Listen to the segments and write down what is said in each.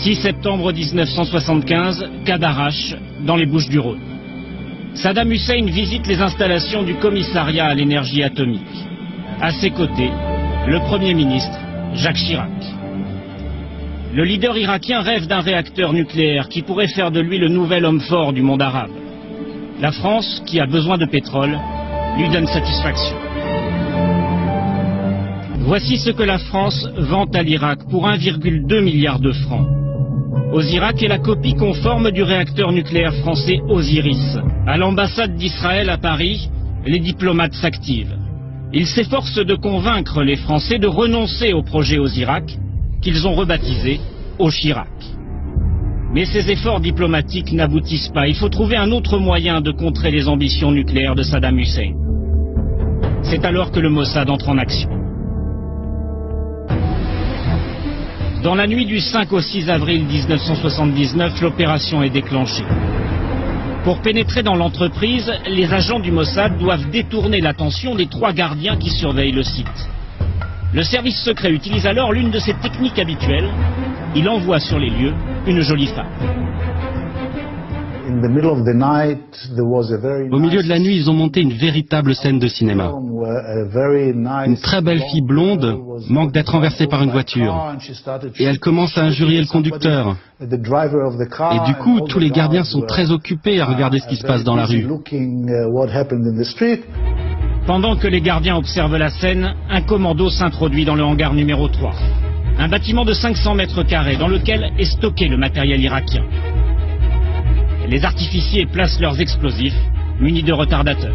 6 septembre 1975, cas d'Arrache, dans les Bouches-du-Rhône. Saddam Hussein visite les installations du commissariat à l'énergie atomique. À ses côtés, le Premier ministre, Jacques Chirac. Le leader irakien rêve d'un réacteur nucléaire qui pourrait faire de lui le nouvel homme fort du monde arabe. La France, qui a besoin de pétrole, lui donne satisfaction. Voici ce que la France vend à l'Irak pour 1,2 milliard de francs. Osirak est la copie conforme du réacteur nucléaire français Osiris. À l'ambassade d'Israël à Paris, les diplomates s'activent. Ils s'efforcent de convaincre les Français de renoncer au projet Osirak, qu'ils ont rebaptisé Chirac. Mais ces efforts diplomatiques n'aboutissent pas. Il faut trouver un autre moyen de contrer les ambitions nucléaires de Saddam Hussein. C'est alors que le Mossad entre en action. Dans la nuit du 5 au 6 avril 1979, l'opération est déclenchée. Pour pénétrer dans l'entreprise, les agents du Mossad doivent détourner l'attention des 3 gardiens qui surveillent le site. Le service secret utilise alors l'une de ses techniques habituelles. Il envoie sur les lieux une jolie femme. Au milieu de la nuit, ils ont monté une véritable scène de cinéma. Une très belle fille blonde manque d'être renversée par une voiture. Et elle commence à injurier le conducteur. Et du coup, tous les gardiens sont très occupés à regarder ce qui se passe dans la rue. Pendant que les gardiens observent la scène, un commando s'introduit dans le hangar numéro 3. Un bâtiment de 500 mètres carrés dans lequel est stocké le matériel irakien. Les artificiers placent leurs explosifs, munis de retardateurs.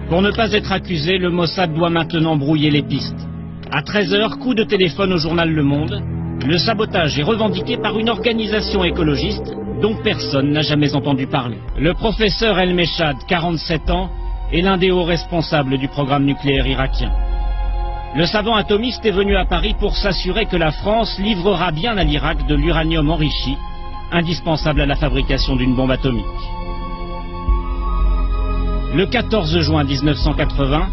Pour ne pas être accusé, le Mossad doit maintenant brouiller les pistes. À 13h, coup de téléphone au journal Le Monde. Le sabotage est revendiqué par une organisation écologiste dont personne n'a jamais entendu parler. Le professeur El Meshad, 47 ans, est l'un des hauts responsables du programme nucléaire irakien. Le savant atomiste est venu à Paris pour s'assurer que la France livrera bien à l'Irak de l'uranium enrichi, indispensable à la fabrication d'une bombe atomique. Le 14 juin 1980,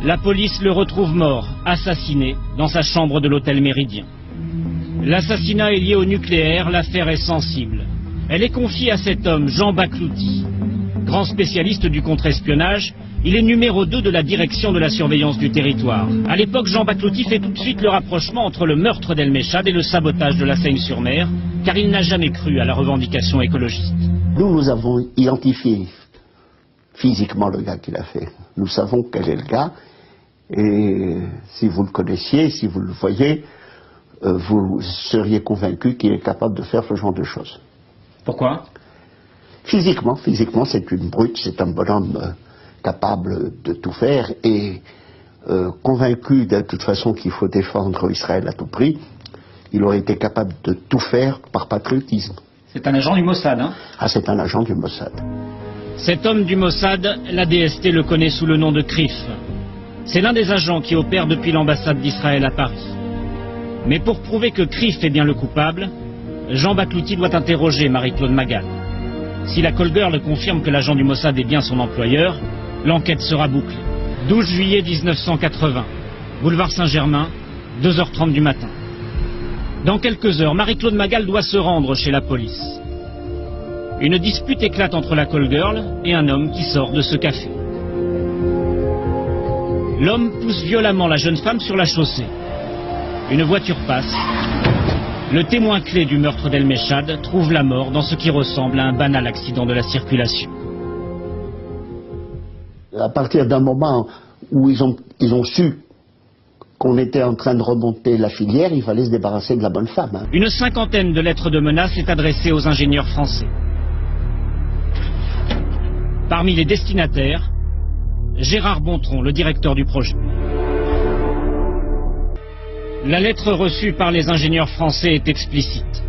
la police le retrouve mort, assassiné, dans sa chambre de l'hôtel Méridien. L'assassinat est lié au nucléaire, l'affaire est sensible. Elle est confiée à cet homme, Jean Baklouti. Grand spécialiste du contre-espionnage, il est numéro 2 de la direction de la surveillance du territoire. À l'époque, Jean Baklouti fait tout de suite le rapprochement entre le meurtre d'El Meshad et le sabotage de la Seine-sur-Mer, car il n'a jamais cru à la revendication écologiste. Nous avons identifié physiquement le gars qui l'a fait. Nous savons quel est le gars, et si vous le connaissiez, si vous le voyez, vous seriez convaincu qu'il est capable de faire ce genre de choses. Pourquoi ? Physiquement, c'est une brute, c'est un bonhomme capable de tout faire et convaincu de toute façon qu'il faut défendre Israël à tout prix, il aurait été capable de tout faire par patriotisme. C'est un agent du Mossad, hein ? Ah, c'est un agent du Mossad. Cet homme du Mossad, la DST le connaît sous le nom de Krif. C'est l'un des agents qui opère depuis l'ambassade d'Israël à Paris. Mais pour prouver que Krif est bien le coupable, Jean Baklouti doit interroger Marie-Claude Magal. Si la call girl confirme que l'agent du Mossad est bien son employeur, l'enquête sera bouclée. 12 juillet 1980, boulevard Saint-Germain, 2h30 du matin. Dans quelques heures, Marie-Claude Magal doit se rendre chez la police. Une dispute éclate entre la call girl et un homme qui sort de ce café. L'homme pousse violemment la jeune femme sur la chaussée. Une voiture passe. Le témoin clé du meurtre d'El Meshad trouve la mort dans ce qui ressemble à un banal accident de la circulation. À partir d'un moment où ils ont su qu'on était en train de remonter la filière, il fallait se débarrasser de la bonne femme. Hein. Une cinquantaine de lettres de menaces est adressée aux ingénieurs français. Parmi les destinataires, Gérard Bontron, le directeur du projet. La lettre reçue par les ingénieurs français est explicite.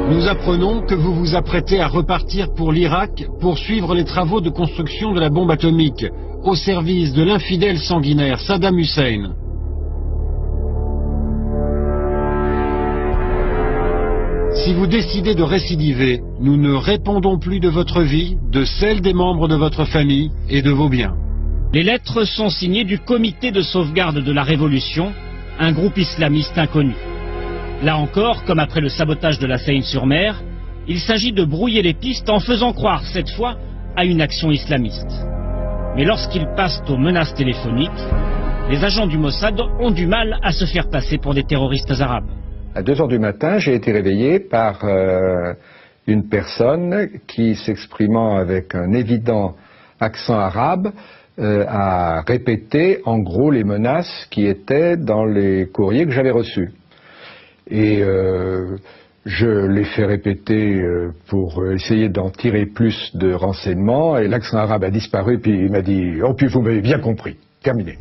Nous apprenons que vous vous apprêtez à repartir pour l'Irak pour suivre les travaux de construction de la bombe atomique au service de l'infidèle sanguinaire Saddam Hussein. Si vous décidez de récidiver, nous ne répondons plus de votre vie, de celle des membres de votre famille et de vos biens. Les lettres sont signées du Comité de sauvegarde de la Révolution, un groupe islamiste inconnu. Là encore, comme après le sabotage de la Seine-sur-Mer, il s'agit de brouiller les pistes en faisant croire, cette fois, à une action islamiste. Mais lorsqu'ils passent aux menaces téléphoniques, les agents du Mossad ont du mal à se faire passer pour des terroristes arabes. À 2 heures du matin, j'ai été réveillé par une personne qui, s'exprimant avec un évident accent arabe, a répété en gros les menaces qui étaient dans les courriers que j'avais reçus. Et je l'ai fait répéter pour essayer d'en tirer plus de renseignements, et l'accent arabe a disparu, puis il m'a dit « Oh, puis vous m'avez bien compris, terminé ».